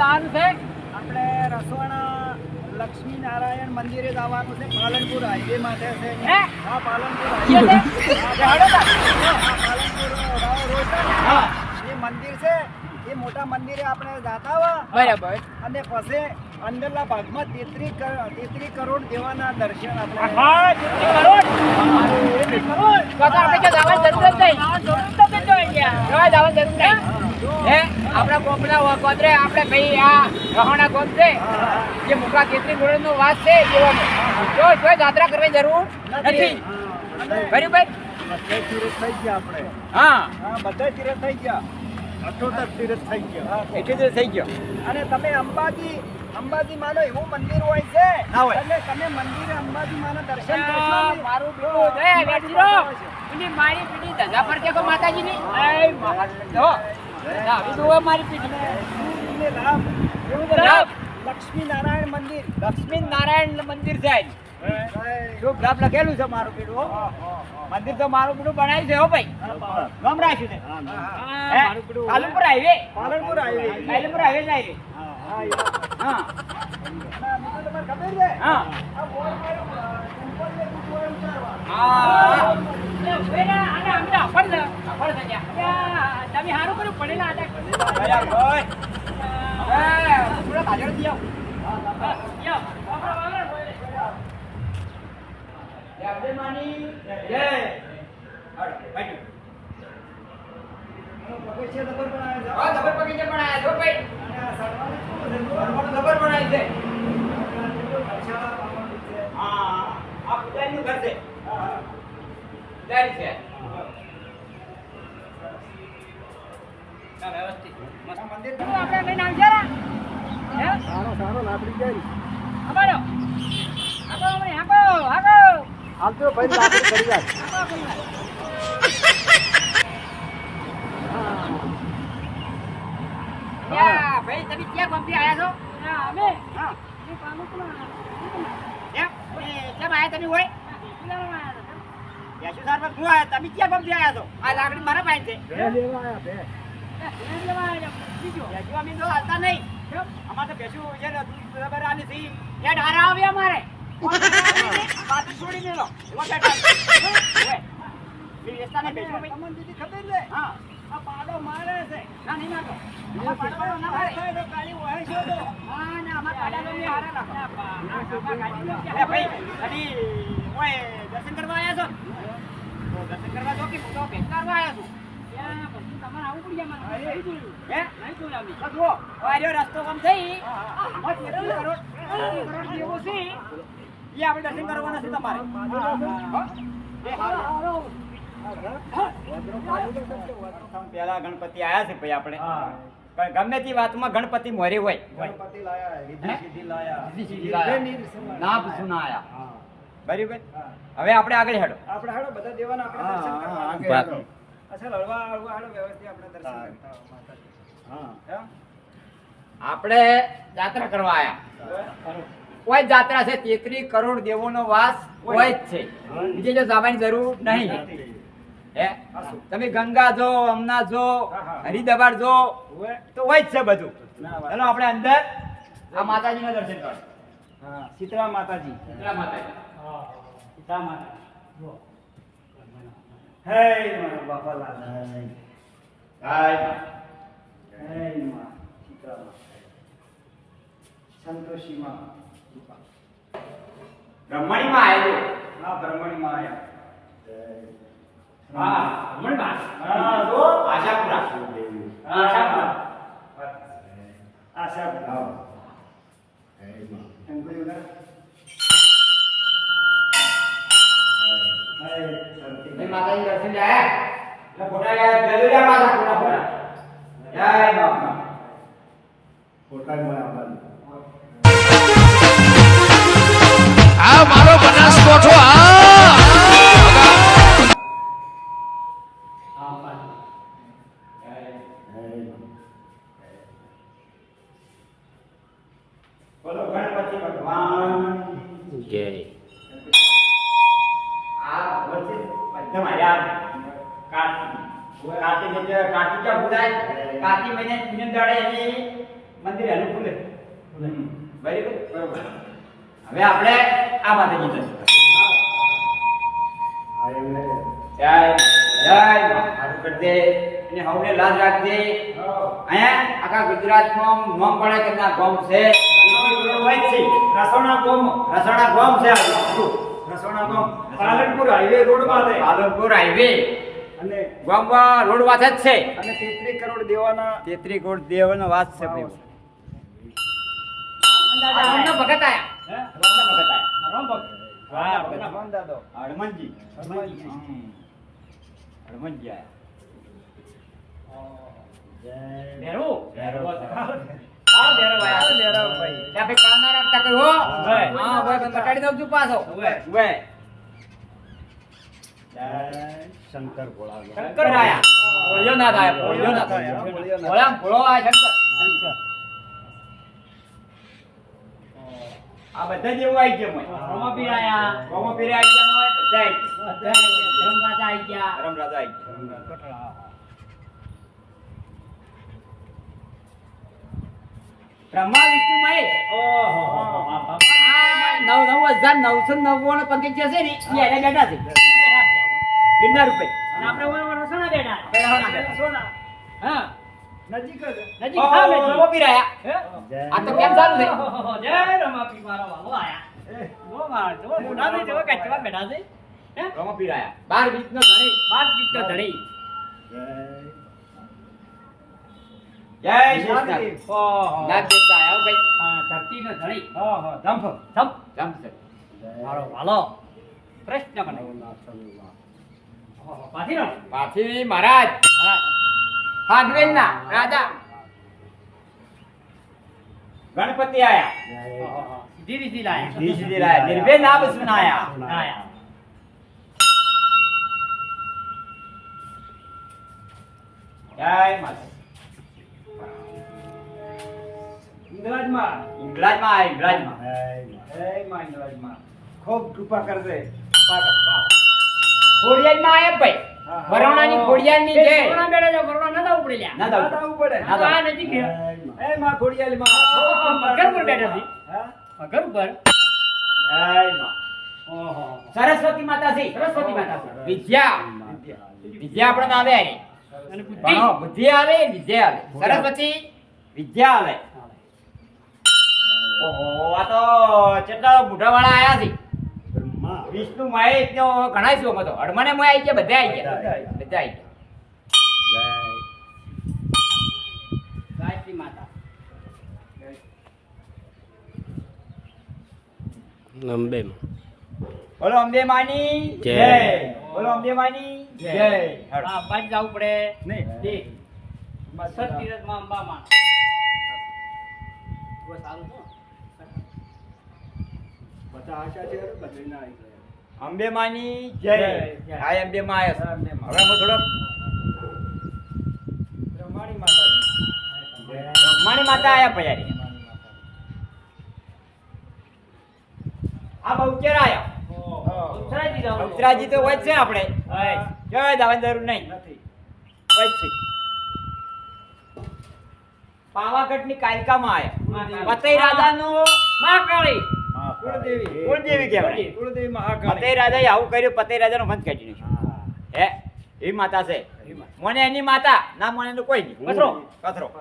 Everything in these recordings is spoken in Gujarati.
જવાનું છે? આપણે રસોણા લક્ષ્મી નારાયણ મંદિરે જવાનું છે. પાલનપુર હાઈવે માટે છે. હે? હા, પાલનપુર ઈએ હાઈવે. છે? હાડો તા. પાલનપુર રોડ છે ને? હા. એ મંદિર છે. એ મોટા મંદિરે આપણે જાતા હોય બરાબર. અને પછી અંદરના ભાગમાં 33 કરોડ દેવાના દર્શન આપણે. હા, 33 કરોડ. 33 કરોડ. તો આપણે ક્યાં જવાની જરૂર જ નહીં. જરૂર જ નથી તો અહીંયા. જવાની જરૂર નહીં. હે? આપણા ગોમના ગોત્રે આપણે ભાઈ આ રહોણા ગોમ છે. જે મુકા 33 કરોડનો વાસ છે દેવાનો. તો જાત્રા કરવાની જરૂર નથી. બરાબર? બધા તીરથ થઈ ગયા આપણે. હા. હા, બધા તીરથ થઈ ગયા. 78 તીરથ થઈ ગયા. એટલે થઈ ગયો. અને તમે અંબાજી માનો એવું મંદિર હોય છે ના હોય. એટલે તમે મંદિરે અંબાજી માના દર્શન આ કરશો ને, મારું બેટું છે વેચરો. પેલી મારી પીડી ધજા પર કે માતાજીની એ મહારાજ જો ના વિદુઓ મારી પીડી અને રામ એવું બધું. રામ. લક્ષ્મી નારાયણ મંદિર. લક્ષ્મી નારાયણ મંદિર છે આજ. શુભ લાભ લખેલું છે મારું પીડું મંદિર તો મારું પીડું બનાવ્યું છે હો ભાઈ નામ રાખ્યું છે Palanpur highway Palanpur highway. Palanpur highway જાય રે હા, હા અને બીજું તમારે ખબર છે? હા આ બોર્ડ માર્યું, ટેમ્પલ ને બધું એમ ચાલવા. હા અને અમે અફળ છે તમે સારું કર્યું પડેલા હતા બરાબર થોડા કાજળ દી આવો પગથિયા ડબલ બનાવ્યા છે. હા ડબલ પગીચા પણ આયા જો ભાઈ અને આ સડવાનું શું છે? ડબલ બનાવી છે અચ્છા, પાવાનું છે. હા આ પૂજારીનું ઘર છે હા, પૂજારી છે ના વ્યવસ્થિત મસ્ત આ મંદિર આપણે લઈને આવજો રા હે સારો લાકડી જાય. અમારો આગો અમે આગો આગો હાલ તો ભાઈ લાકડી કરી જાય. યા ભાઈ તમે ક્યાં ગામથી આયા છો અમે હા. કેમ આયા તમે હોય યશુ સર પર હું આયા તમે ક્યાં ગામથી આયા છો આ લાકડી મારા પાસે છે બે લેવા આયા, બે. યશુ અમે તો હાલતા નહીં અમારે તો ભેંસું છે ને દૂધ બરાબર આલી છે એ ઢારા આવે અમારે બાકી છોડી મેલો ઓછા ઢારા વેસ્તાને ભેંસું ભાઈ તમને દીદી ખબર છે? હા આ પાડો મારે છે. ના નહીં મારતો અમાર પાડવાનો ના મારે થાય તો કાળી વાહે છે તો. હા ના અમાર પાડાનો ની હારા લાગે એ ભાઈ અડી ઓય દર્શન કરવા આયા છો તો દર્શન કરવા જો કે હું તો ભેટ કરવા આયા છું ત્યાં પછી તમારે આવું પડી જાય મને હે નહીં જોયું અમે જુઓ આર્યો રસ્તો કમ થઈ મત 33 કરોડ જેવો છે એ આપણે દર્શન કરવાના છે તમારે એ હારો પેલા ગણપતિ આયા છે ભાઈ આપણે પણ ગમે તે વાતમાં ગણપતિ મોરે હોય ગણપતિ લાયા, રિદ્ધિ સિદ્ધિ લાયા. સીધી લાયા. ના પૂછું ના આયા બરાબર હવે આપણે આગળ હેડો આપણે હાડો બધા દેવાના આપણે દર્શન કરવાના. આગળ હેડો. અચ્છા, હળવા હાડો વ્યવસ્થિત આપણે દર્શન કરતા હોય માતાજી. હા હે? આપણે જાત્રા કરવા આયા કોઈ જાત્રા છે 33 કરોડ દેવોનો વાસ હોય જ છે બીજે જો જવાની જરૂર નહીં હે તમે ગંગા જો અમના જો હરિદ્વાર જો તો હોય જ છે બધું ચાલો આપણે અંદર આ માતાજીના દર્શન કરો હા, શીતળા માતાજી. શીતળા માતાજી હા, શીતળા માતાજી. જો. હે મારા બાપાલાલ. હાય હે માં શીતળા માં. સંતોષી માં. બ્રહ્મણીમાં આવેલો હા, બ્રહ્મણીમાં આયા. હા બ્રહ્મણીમાં હા, જો. આશાપુરા આશાપુરા. આશાપુરા. એમ કહ્યું ને? હે, શાંતિ. એ માતાજી દર્શન જાય એટલે ફોટા ગેલેરી માતા ફોટા ફોટા જય બાપા આ મારો બનાસકોઠો બોલો ગણપતિ ભગવાન જય આ વર્ષે મધ્યમ આયા કાર્તિક કાર્તિક પૂજાય કાર્તિક મહિને પૂનમ દાડે એની મંદિર એનું ખુલે વેરી ગુડ બરોબર હવે આપણે આ માતાજી દર્શન જય જય મારું કરજે અને હવને લાજ રાખજે અહીંયા આખા ગુજરાતમાં નામ પડે કે ના ગામ છે રસોણા ગોમ રસોડા ગામ છે આ રસોણા ગોમ પાલનપુર હાઈવે રોડ માં છે પાલનપુર હાઈવે અને ગામમાં રોડ વાત જ છે અને 33 કરોડ દેવાના 33 કરોડ દેવનો વાત છે ભાઈ રામના ભગત આયા હે રામના ભગત આયા રામ ભક્ત વાહ ભગવાન દાદો હનુમાનજી હનુમાનજી. હનુમાનજી આયા ભેરુ ભેરુ. હા હા બેરો ભાઈ ભેરુ ભાઈ ત્યાં ભાઈ કાના રાખતા કઈ હો હોય. હા ભાઈ મટાડી દઉં છું પાછો હોય. હોય શંકર ભોળા શંકર આયા ભોળિયો નાથ આયા ભોળિયો નાથ ભોળામ ભોળો આયા શંકર આ બધા જ એવું આવી ગયા મોય રોમાપીર આયા. રોમાપીર આવી ગયા મોય બધા આવી ધર્મરાજા આઈ ગયા ગયા ધર્મરાજા આવી ગયા બ્રહ્મા વિષ્ણુ મહેશ ઓહો આ 99,999 પંકજ છે ને ઈ એને બેઠા છે ગિરનાર ઉપર આપણે ઓર રસોણા બેઠા રસોણા બેઠા. રસોણા. હા નજીક જ નજીક હા નજીક રોમાપીર આયા હે આ તો કેમ ચાલુ છે જય રમાપીર મારા વાલો આયા જો માર જો મોઢા દે જો કાચવા બેઠા છે હે રોમાપીર આયા 12 બીજનો ધણી બાદ બીતો ધણી જય શ્રી કૃષ્ણ ઓહો નાગ દેવતા આયા હો ભાઈ હા ધરતીનો ધણી ઓહો ધંફ થપ ધંફ છે મારો વાલો કૃષ્ણ મને ઓહો પાથીનો પાછી મહારાજ હાગવેલના રાજા ગણપતિ આયા ઓહો સીધી સીધી લાયા ધીસીધી લાયા નિર્ભય નામ સુનાયા આયા જય માતા ઇંગ્લેન્ડમાં ઇંગ્લેન્ડમાં આયા ઇંગ્લેન્ડમાં હે માં ઇંગ્લેન્ડમાં ખૂબ કૃપા કરજે ખોડિયારમાં આયા ભાઈ હા. વરોણાની ખોડિયારની જય કોરોના બેડે જો કોરોના નતા ઉપડી લ્યા ના દાવ આવું પડે ના દાવ. આ નજીક છે એ માં ખોડિયાલી માં મગર પર બેઠા છે હા મગર ઉપર જય માં ઓહો સરસ્વતી માતા છે સરસ્વતી માતા છે. વિદ્યા વિદ્યા આપણને આવે આરી. અને બુદ્ધિ ભણો બુદ્ધિ આવે વિદ્યા આવે સરસ્વતી વિદ્યા આવે ઓહો આ તો કેટલા બુઢા વાળા આયા છે વિષ્ણુ મહેશ નો ઘણા છે ઓમાં તો હડમાને મોય આવી ગયા બધા આવી ગયા બધા આવી ગયા ગાયત્રી માતા અંબે બોલો અંબે માની જય. બોલો અંબે માની જય હેડો. હા બાજ જવું પડે નહીં. દેખ સત તીરથમાં અંબામાં બહુ સારું છે બધા આશા છે બધાના આવી ગયા અંબે માની જય જય. આ અંબે માં આવ્યો હા, અંબે માં. હવે હું થોડો બ્રહ્માણી માતાજી બ્રહ્માણી માતા આયા પયારી આ બહુચર આયા ઉત્તરાયજી જાવ ઉત્તરાજી તો હોય જ છે આપણે હોય જય દાવાની જરૂર નહીં નથી હોય જ છે પાવાગઢની કાલિકામાં આયા પતઈ રાજાનો મહાકાળી કુળદેવી કુળદેવી કહેવાય કુળદેવી મહાકાળી પતઈ રાજાએ આવું કર્યું પતઈ રાજાનો વંશ કાઢી નાખ્યો હે એ માતા છે મને એની માતા ના મને એનું કોઈ નહીં કથરો. કથરો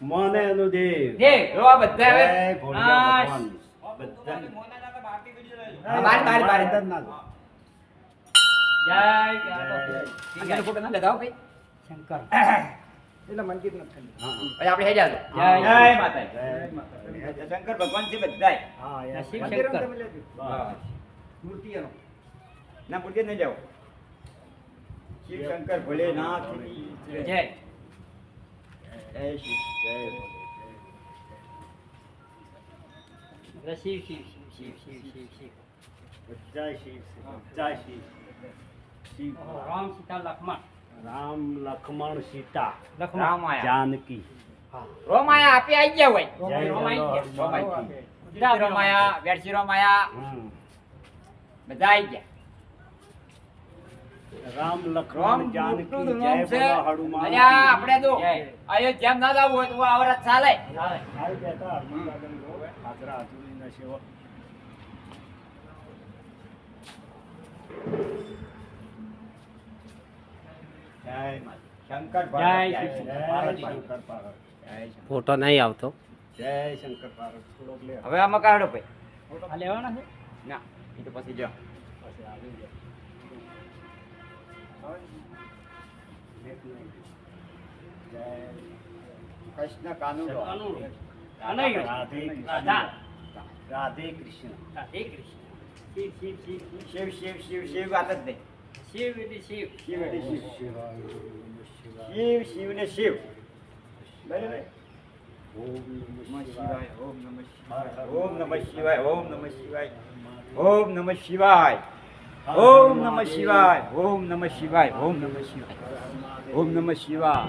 મને એનું દેવ જે જો આ બધા હવે જય ભોળિયા આ ભગવાન. બધા બાર બાર બાર અંદર ના દો. જય આગળ ફોટો ના લેતા હો ભાઈ શંકર એટલે મંદિર નથી હા, પછી આપણે હેજા દો જય. જય માતા જય માતા. શંકર ભગવાન છે બધાય હા, યાર. શિવ મંદિર શંકર. તમે લેજો. હા. મૂર્તિઓનો ના પૂછે નહીં જાઓ શિવ શંકર ભોલેનાથ જય જય શ્રી જય ભોલે. શિવ શિવ શિવ શિવ શિવ શિવ શિવ જય શિવ જય શિવ શિવ રામ સીતા લક્ષ્મણ રામ લક્ષ્મણ સીતા લક્ષ્મણ રામાયા જાનકી રોમાયા આપી આવી ગયા હોય જય રોમાઈ બોલો ગયા. હનુમાનજી. જીતી રોમાયા વેરસી રોમાયા હમ. બધા આવી ગયા રામ રામ લક્ષ્મણ જાનકી મોટું જય નામ છે. બોલો હનુમાન અલ્યા, આપણે તો અયોધ્યામાં ના જવું હોય તો આ વરસ ચાલે. આવી બેઠા હનુમાન દાદાની લો, હાજરા હાજરીના સેવક. જય માતા. શંકર જય ભગવાન, શ્રી જય જય પાર્વતી. શંકર પાર્વતી. જય શંકર. ફોટો નહીં આવતો. જય શંકર પાર્વતી. થોડોક લે. હવે આમાં કાઢો ભાઈ. આ લેવાના છે ના, એ તો પછી જો. પછી આવી જાય. એક નહીં. જય કૃષ્ણ કાનુડો. રાધે કૃષ્ણ. રાધા. રાધે કૃષ્ણ. રાધે કૃષ્ણ. શિવ શિવ શિવ શિવ. શિવ શિવ શિવ શિવ વાત જ નહીં. શિવ એટલે શિવ. શિવ એટલે શિવ. શિવાય નમઃ શિવાય. શિવ શિવ ને શિવ. બરાબર. ઓમ નમઃ નમઃ શિવાય. શિવાય, ઓમ નમઃ શિવાય, ઓમ નમઃ શિવાય, ઓમ નમઃ શિવાય, ઓમ નમઃ શિવાય, ઓમ નમઃ શિવાય, ઓમ નમઃ શિવાય, ઓમ નમઃ શિવાય, ઓમ નમઃ શિવાય.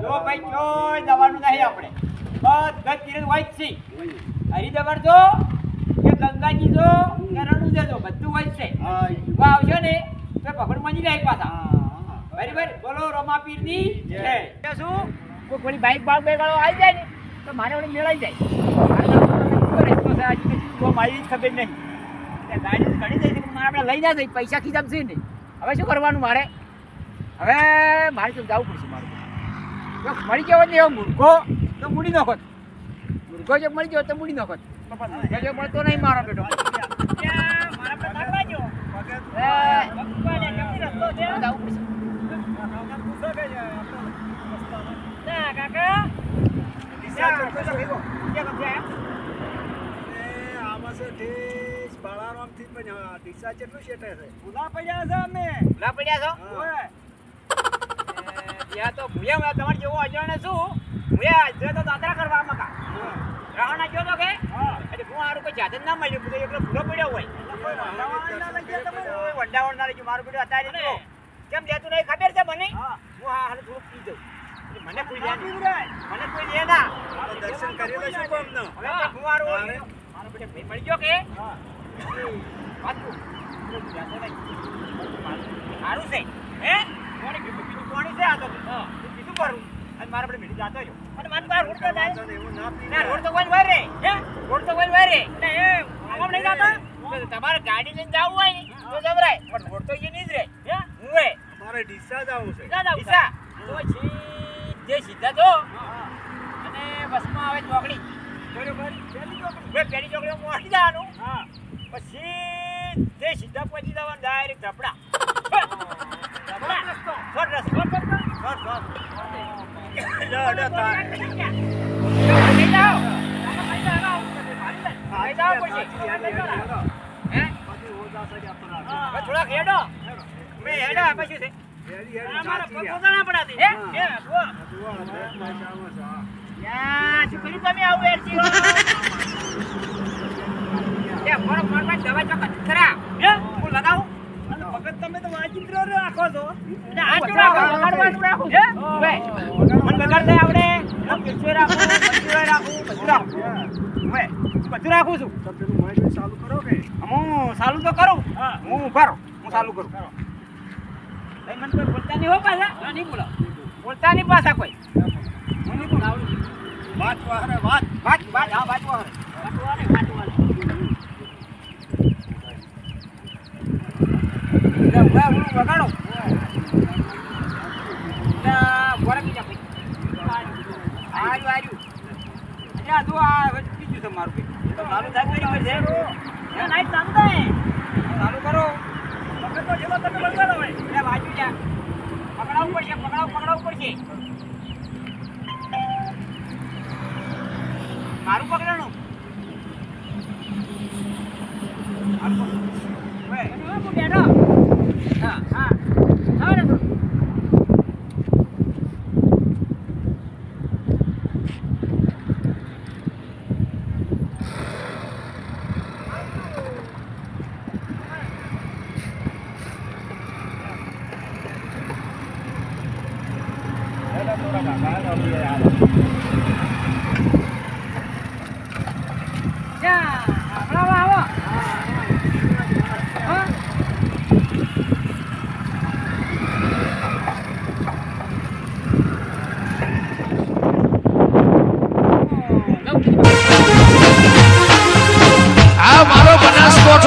જો ભાઈ કોઈ દવાનું નહીં આપણે. બધા તીરથ હોય જ છે. હરિદ્વાર જો કે ગંગાજી જો કે રણુજે જો બધું હોય જ છે. વા આવશો ને તો ભગવાન મળી જાય પાછા. બરાબર. બોલો રમાપીરની જય. કે શું કોઈ પેલી બાઈક બાગ બેગાડો આવી જાય ને તો મારે વળી મેળાઈ જાય. મારી ખબર નહીં ગાડી ઘણી જઈ છે મારે આપણે લઈ ના જઈ પૈસા ખીચામ છે નહીં. હવે શું કરવાનું મારે? હવે મારે તો જવું પડશે. મારું જો મળી ગયો ને એવો મૂર્ખો તો મૂડી નાખો. મૂર્ખો જો મળી ગયો તો મૂડી નાખો. મૂર્ખો જો મળતો નહીં મારો બેટો. આમાં છે ઠેસ બાળારામથી પણ ડીસા કેટલું શેઠે છે ભૂલા પડ્યા છે અમે. ભૂલા પડ્યા છો? ઓય. ત્યાં તો ભૂયા તમારે જેવો અજાણે શું ભૂયા જો તો દાદરા કરવા મકા રાવણા જો તો કે એટલે હું હારું કોઈ જાતે ના મળ્યું બધો એકલો ભૂલો પડ્યો હોય. વંડાવણ ના લઈ મારું બેટું અત્યારે તો કેમ લેતું નહીં ખબર છે મને. હું હા હાલ થોડુંક પી જઉં. મને કોઈ લે નહીં. મને કોઈ લે ના. દર્શન કરી લઈશું કોમ નો. હવે તો હું હારું હોય. મારો બેટો ભાઈ મળી ગયો કે વાતું હારું છે હે કોણી બીજું કોણી છે આ તો બીજું કરું અને મારા આપણે ભેટી જાતો રહ્યો અને માન બહાર રોડ પર જાય એવું ના પી ના રોડ તો કોઈ વાર રે હે રોડ તો કોઈ વાર રે એટલે એ આમ નહીં જાતો તો તમારે ગાડી લઈને જાવું હોય ને તો જબરાય પણ રોડ તો એ નહીં જ રે હે હું એ મારે ડીસા જવું છે દિશા તો જે સીધા જો અને બસમાં આવે ચોકડી બરોબર પેલી ચોકડીમાં પહોંચી જવાનું પછી તે સીધા પહોંચી જવાનું ડાયરેક્ટ ધપડા શોર્ટ રસ્તો થોડાક હેડો મેં હેડા પછી છે અમારા પગ પોતાના પડાતી હે યા શું કર્યું તમે આવું એરચી એ ફોન માં દવા ચોકત ખરા હે હું લગાવું મગજ તમે તો વાંચિત્રો રાખો છો આ ચોરા લગાડવાનું રાખું હે હવે મન લગાડ દે આપણે પીછે રાખું પીછે રાખું બધું રાખું હવે બધું રાખું છું તો પેલું માઇક ચાલુ કરો કે હું ચાલુ તો કરું હું ઉભા રહું હું ચાલુ કરું ભાઈ મને કોઈ બોલતા નહીં હો પાછા નહીં બોલો બોલતા નહીં પાછા કોઈ હું નહીં બોલાવું વાત વાહરે વાત વાત વાત હા વાત વાહરે વગાડો ચાલુ કરો તમે તો જેવો તમે બગાડો હોય બાજુ જા પકડાવવું પડશે પકડાવવું પડશે મારું પકડવાનું બેઠો હા હા હા આવો બનાસકોઠો